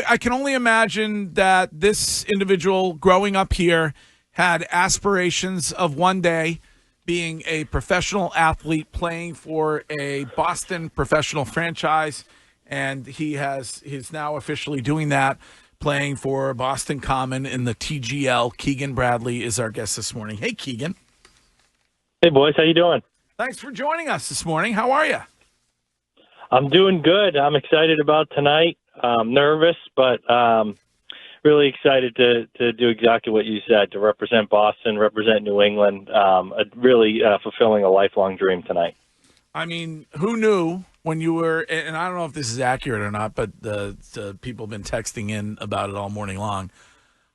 I can only imagine that this individual growing up here had aspirations of one day being a professional athlete playing for a Boston professional franchise, and he's now officially doing that, playing for Boston Common in the TGL. Keegan Bradley is our guest this morning. Hey, Keegan. Hey, boys. How you doing? Thanks for joining us this morning. How are you? I'm doing good. I'm excited about tonight. I'm nervous, but really excited to do exactly what you said, to represent Boston, represent New England. Really fulfilling a lifelong dream tonight. I mean, who knew when you were, and I don't know if this is accurate or not, but the people have been texting in about it all morning long.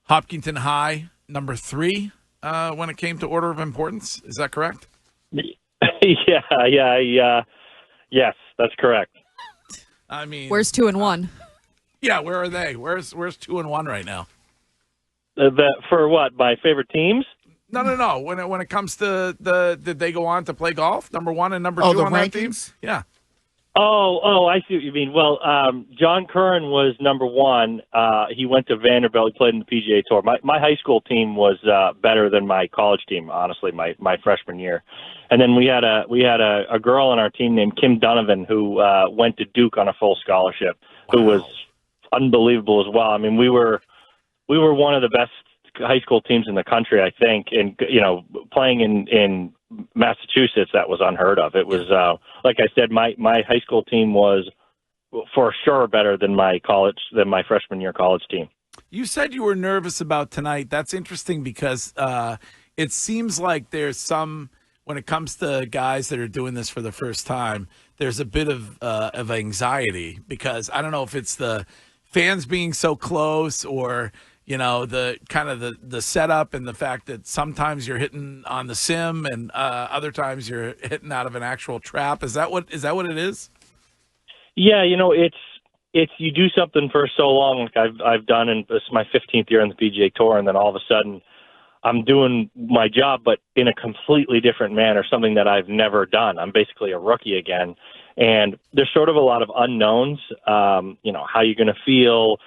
Hopkinton High, number 3 when it came to order of importance. Is that correct? Yeah. Yes, that's correct. I mean, where's 2 and 1? Yeah, where are they? Where's 2 and 1 right now? For what? My favorite teams? No. When it comes to did they go on to play golf? Number 1 and number 2 on that team? Yeah. Oh, I see what you mean. Well, John Curran was number 1. He went to Vanderbilt. He played in the PGA Tour. My high school team was better than my college team, honestly, my freshman year. And then we had a girl on our team named Kim Donovan who went to Duke on a full scholarship, who was unbelievable as well. I mean, we were one of the best high school teams in the country, I think, and playing in Massachusetts, that was unheard of. It was like I said, my high school team was for sure better than my freshman year college team. You said you were nervous about tonight. That's interesting because it seems like there's some, when it comes to guys that are doing this for the first time, there's a bit of anxiety because I don't know if it's the fans being so close or the kind of the setup and the fact that sometimes you're hitting on the sim and other times you're hitting out of an actual trap. Is that what it is? Yeah, it's you do something for so long, like I've done, and this is my 15th year on the PGA Tour, and then all of a sudden I'm doing my job, but in a completely different manner, something that I've never done. I'm basically a rookie again, and there's sort of a lot of unknowns. How you're going to feel.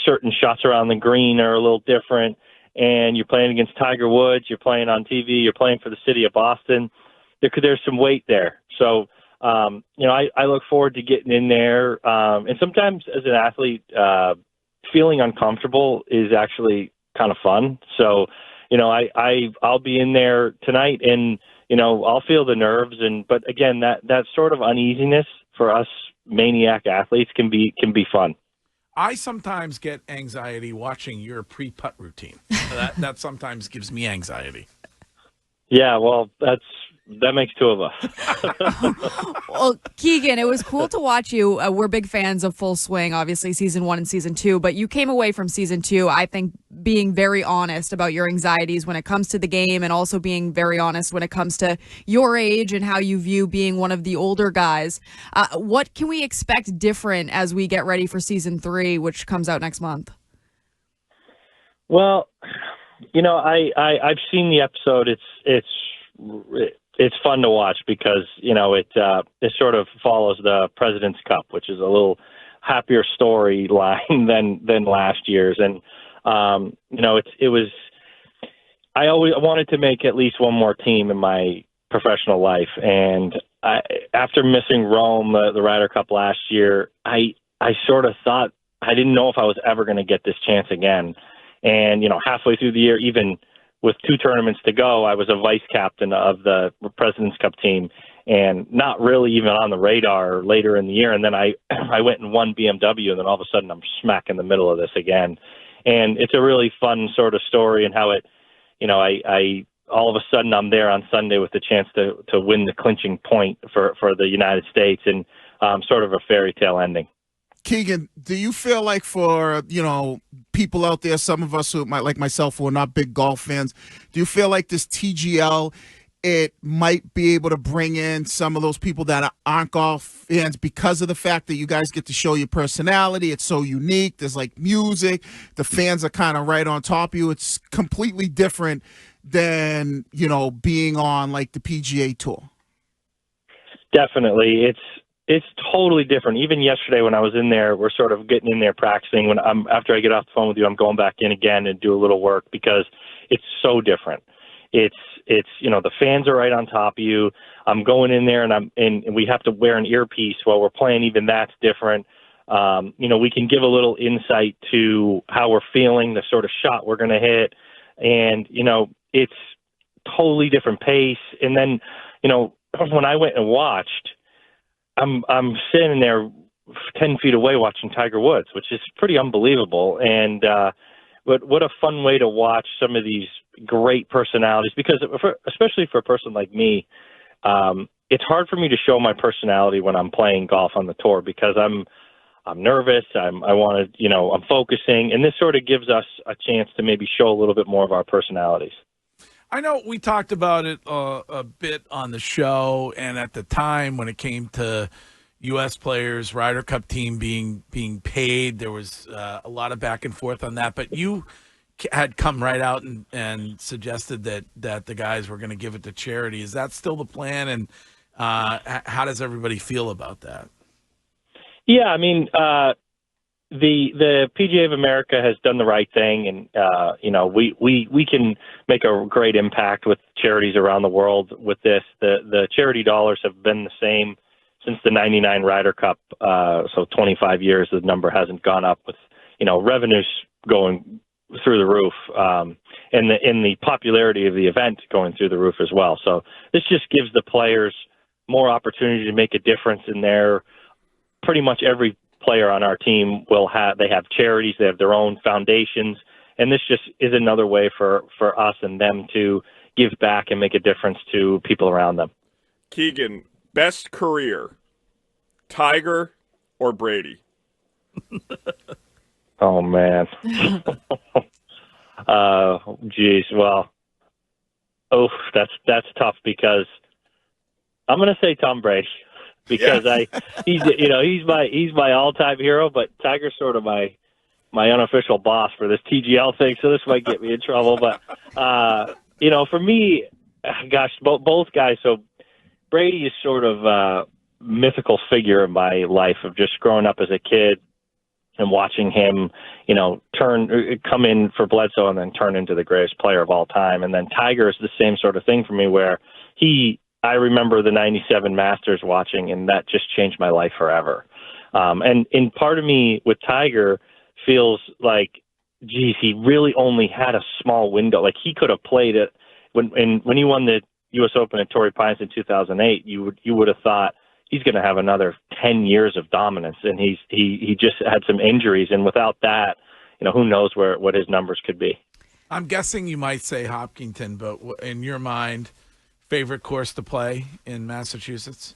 Certain shots around the green are a little different, and you're playing against Tiger Woods, you're playing on TV, you're playing for the city of Boston. There's some weight there. So, I look forward to getting in there. And sometimes as an athlete, feeling uncomfortable is actually kind of fun. So, I'll be in there tonight and, I'll feel the nerves. But again, that sort of uneasiness for us maniac athletes can be fun. I sometimes get anxiety watching your pre-putt routine. That sometimes gives me anxiety. Yeah, well, that makes 2 of us. Well, Keegan, it was cool to watch you. We're big fans of Full Swing, obviously, season 1 and season 2, but you came away from season 2, I think, being very honest about your anxieties when it comes to the game and also being very honest when it comes to your age and how you view being one of the older guys. What can we expect different as we get ready for season 3, which comes out next month? Well, I've seen the episode. It's fun to watch because, it sort of follows the President's Cup, which is a little happier storyline than last year's. And, I always wanted to make at least one more team in my professional life. And after missing Rome, the Ryder Cup last year, I sort of thought, I didn't know if I was ever going to get this chance again. And, halfway through the year, even with 2 tournaments to go, I was a vice captain of the President's Cup team and not really even on the radar later in the year. And then I went and won BMW, and then all of a sudden I'm smack in the middle of this again. And it's a really fun sort of story and how it, I all of a sudden I'm there on Sunday with the chance to win the clinching point for the United States, and sort of a fairy tale ending. Keegan, do you feel like for, people out there, some of us who might, like myself, who are not big golf fans, do you feel like this TGL, it might be able to bring in some of those people that aren't golf fans because of the fact that you guys get to show your personality? It's so unique. There's like music. The fans are kind of right on top of you. It's completely different than, being on like the PGA Tour. Definitely. it's totally different. Even yesterday when I was in there, we're sort of getting in there practicing. After I get off the phone with you, I'm going back in again and do a little work because it's so different. It's the fans are right on top of you. I'm going in there and we have to wear an earpiece while we're playing. Even that's different. We can give a little insight to how we're feeling, the sort of shot we're going to hit, and it's totally different pace. And then when I went and watched, I'm sitting there 10 feet away watching Tiger Woods, which is pretty unbelievable. And but what a fun way to watch some of these great personalities, because especially for a person like me, it's hard for me to show my personality when I'm playing golf on the tour because I'm nervous. I want to, I'm focusing, and this sort of gives us a chance to maybe show a little bit more of our personalities. I know we talked about it a bit on the show, and at the time when it came to U.S. players, Ryder Cup team being paid, there was a lot of back and forth on that. But you had come right out and suggested that the guys were going to give it to charity. Is that still the plan? And how does everybody feel about that? Yeah, I mean, the PGA of America has done the right thing, and we can make a great impact with charities around the world with this. The charity dollars have been the same since the '99 Ryder Cup, so 25 years. The number hasn't gone up, with revenues going through the roof, and the popularity of the event going through the roof as well. So this just gives the players more opportunity to make a difference in their. Pretty much every player on our team they have charities, they have their own foundations, and this just is another way for us and them to give back and make a difference to people around them. Keegan, best career, Tiger or Brady? Oh man. Geez. Well, that's tough because I'm going to say Tom Brady. Because he's my all-time hero, but Tiger's sort of my unofficial boss for this TGL thing, so this might get me in trouble. But for me, gosh, both guys. So Brady is sort of a mythical figure in my life of just growing up as a kid and watching him, come in for Bledsoe and then turn into the greatest player of all time. And then Tiger is the same sort of thing for me, where I remember the '97 Masters watching, and that just changed my life forever. And part of me with Tiger feels like, geez, he really only had a small window. Like he could have played it when he won the U.S. Open at Torrey Pines in 2008. You would have thought he's going to have another 10 years of dominance, and he just had some injuries, and without that, who knows what his numbers could be. I'm guessing you might say Hopkinton, but in your mind, favorite course to play in Massachusetts?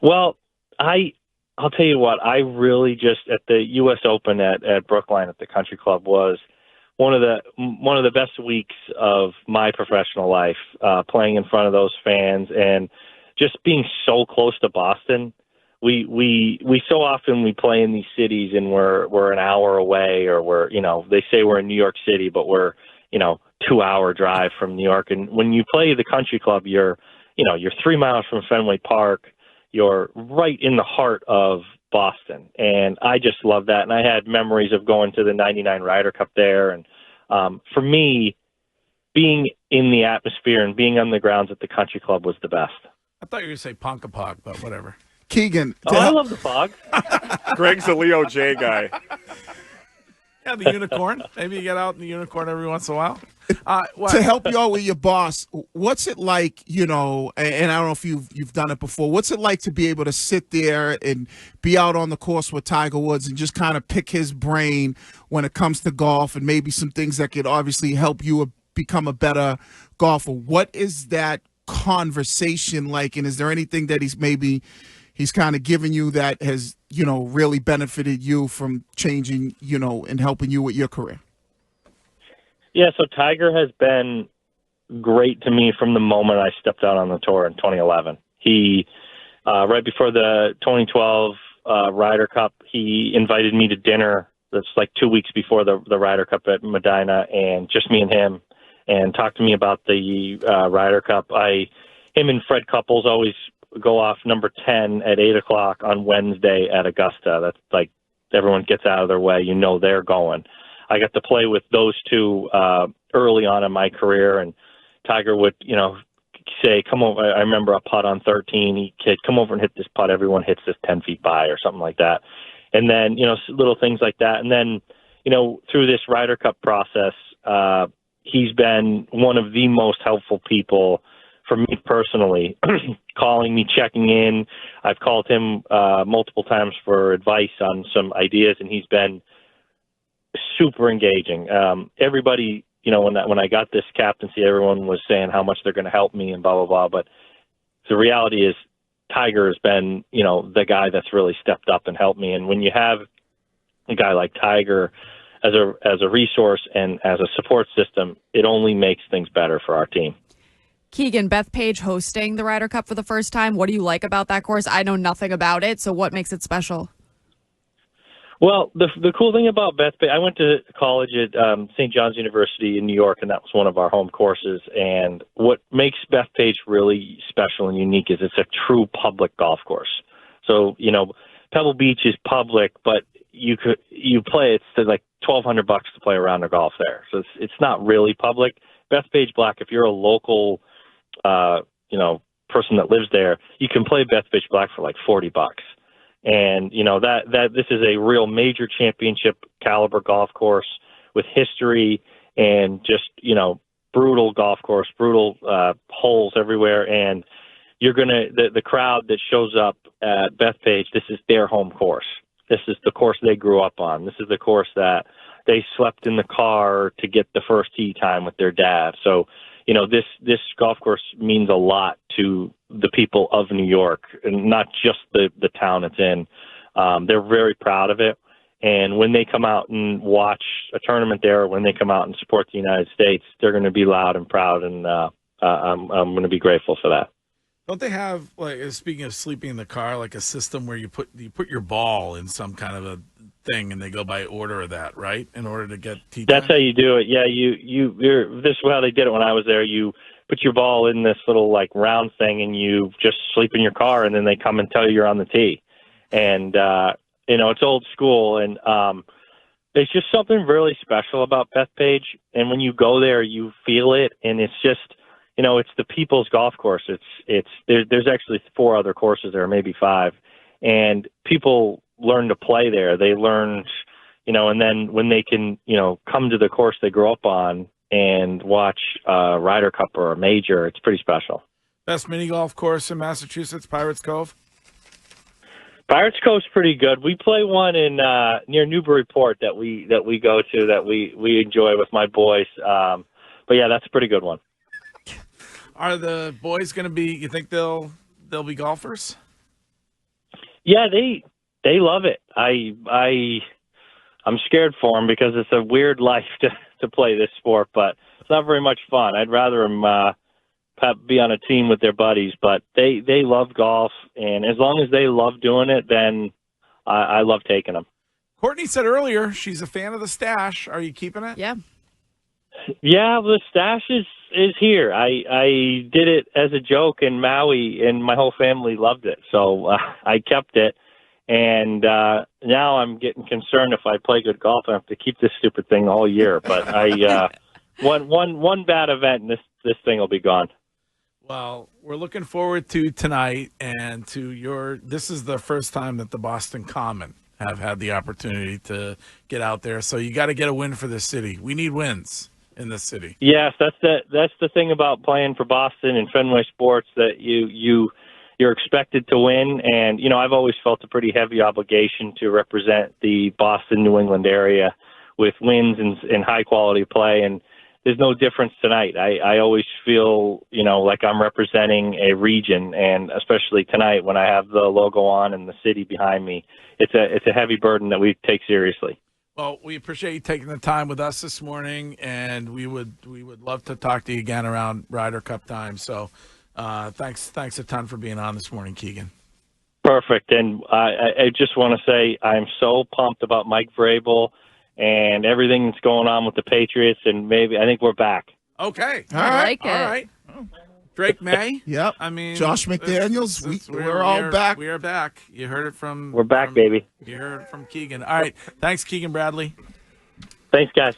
Well, I'll tell you what, I really just at the U.S. Open at Brookline at the Country Club was one of the best weeks of my professional life, playing in front of those fans and just being so close to Boston. We so often we play in these cities and we're an hour away, or they say we're in New York City, but we're 2-hour drive from New York. And when you play the Country Club, you're 3 miles from Fenway Park. You're right in the heart of Boston. And I just love that. And I had memories of going to the '99 Ryder Cup there. And for me, being in the atmosphere and being on the grounds at the Country Club was the best. I thought you were going to say Ponkapock, but whatever. Keegan. I love the fog. Greg's a Leo J guy. Yeah, the unicorn. Maybe you get out in the unicorn every once in a while. To help you out with your boss, what's it like, and I don't know if you've done it before, what's it like to be able to sit there and be out on the course with Tiger Woods and just kind of pick his brain when it comes to golf and maybe some things that could obviously help you become a better golfer? What is that conversation like, and is there anything that he's kind of given you that has, really benefited you from changing, and helping you with your career? Yeah, so Tiger has been great to me from the moment I stepped out on the tour in 2011. He, right before the 2012 Ryder Cup, he invited me to dinner. That's like 2 weeks before the Ryder Cup at Medina, and just me and him, and talked to me about the Ryder Cup. Him and Fred Couples always go off number 10 at 8 o'clock on Wednesday at Augusta. That's like everyone gets out of their way. You know they're going. I got to play with those two early on in my career, and Tiger would, say, come over. I remember a putt on 13. He said, come over and hit this putt. Everyone hits this 10 feet by or something like that. And then, little things like that. And then, through this Ryder Cup process, he's been one of the most helpful people for me personally, calling me, checking in. I've called him multiple times for advice on some ideas, and he's been super engaging. Everybody, when I got this captaincy, everyone was saying how much they're going to help me and blah, blah, blah. But the reality is Tiger has been, the guy that's really stepped up and helped me. And when you have a guy like Tiger as a resource and as a support system, it only makes things better for our team. Keegan, Bethpage hosting the Ryder Cup for the first time. What do you like about that course? I know nothing about it, so what makes it special? Well, the cool thing about Bethpage, I went to college at St. John's University in New York, and that was one of our home courses. And what makes Bethpage really special and unique is it's a true public golf course. So, Pebble Beach is public, but you play, it's like $1,200 to play a round of golf there. So it's not really public. Bethpage Black, if you're a local person that lives there, you can play Bethpage Black for like $40. And, that this is a real major championship caliber golf course with history and just, brutal golf course, brutal holes everywhere. And you're going to, the crowd that shows up at Bethpage, this is their home course. This is the course they grew up on. This is the course that they slept in the car to get the first tee time with their dad. So, this golf course means a lot to the people of New York, and not just the town it's in. They're very proud of it. And when they come out and watch a tournament there, or when they come out and support the United States, they're going to be loud and proud. And I'm going to be grateful for that. Don't they have, like, speaking of sleeping in the car, like a system where you put your ball in some kind of a thing, and they go by order of that, right? In order to get tee time? That's how you do it. Yeah, this is how they did it when I was there. You put your ball in this little like round thing, and you just sleep in your car, and then they come and tell you you're on the tee. And it's old school, and it's just something really special about Bethpage. And when you go there, you feel it, and it's just, it's the people's golf course. There's actually 4 other courses there, maybe 5, and people learn to play there. They learn, and then when they can, come to the course they grew up on and watch a Ryder Cup or a major, it's pretty special. Best mini golf course in Massachusetts, Pirates Cove? Pirates Cove's pretty good. We play one in near Newburyport that we go to that we enjoy with my boys. But yeah, that's a pretty good one. Are the boys going to be? You think they'll be golfers? Yeah, they love it. I'm scared for them because it's a weird life to play this sport, but it's not very much fun. I'd rather them be on a team with their buddies, but they love golf, and as long as they love doing it, then I love taking them. Courtney said earlier she's a fan of the stash. Are you keeping it? Yeah. Yeah, the stash is here. I did it as a joke in Maui, and my whole family loved it, so I kept it. And now I'm getting concerned if I play good golf, I have to keep this stupid thing all year. But one bad event, and this thing will be gone. Well, we're looking forward to tonight and to this is the first time that the Boston Common have had the opportunity to get out there. So you got to get a win for this city. We need wins in this city. Yes, that's the thing about playing for Boston and Fenway Sports, that you're expected to win. And, I've always felt a pretty heavy obligation to represent the Boston, New England area with wins and high quality play. And there's no difference tonight. I always feel, like I'm representing a region, and especially tonight when I have the logo on and the city behind me, it's a heavy burden that we take seriously. Well, we appreciate you taking the time with us this morning, and we would love to talk to you again around Ryder Cup time. So thanks a ton for being on this morning, Keegan. Perfect. And I just want to say I'm so pumped about Mike Vrabel and everything that's going on with the Patriots, and I think we're back. Okay. I like it. All right. Drake May. Yep. I mean, Josh McDaniels. We're all back. We are back. You heard it from. We're back, baby. You heard it from Keegan. All right. Thanks, Keegan Bradley. Thanks, guys.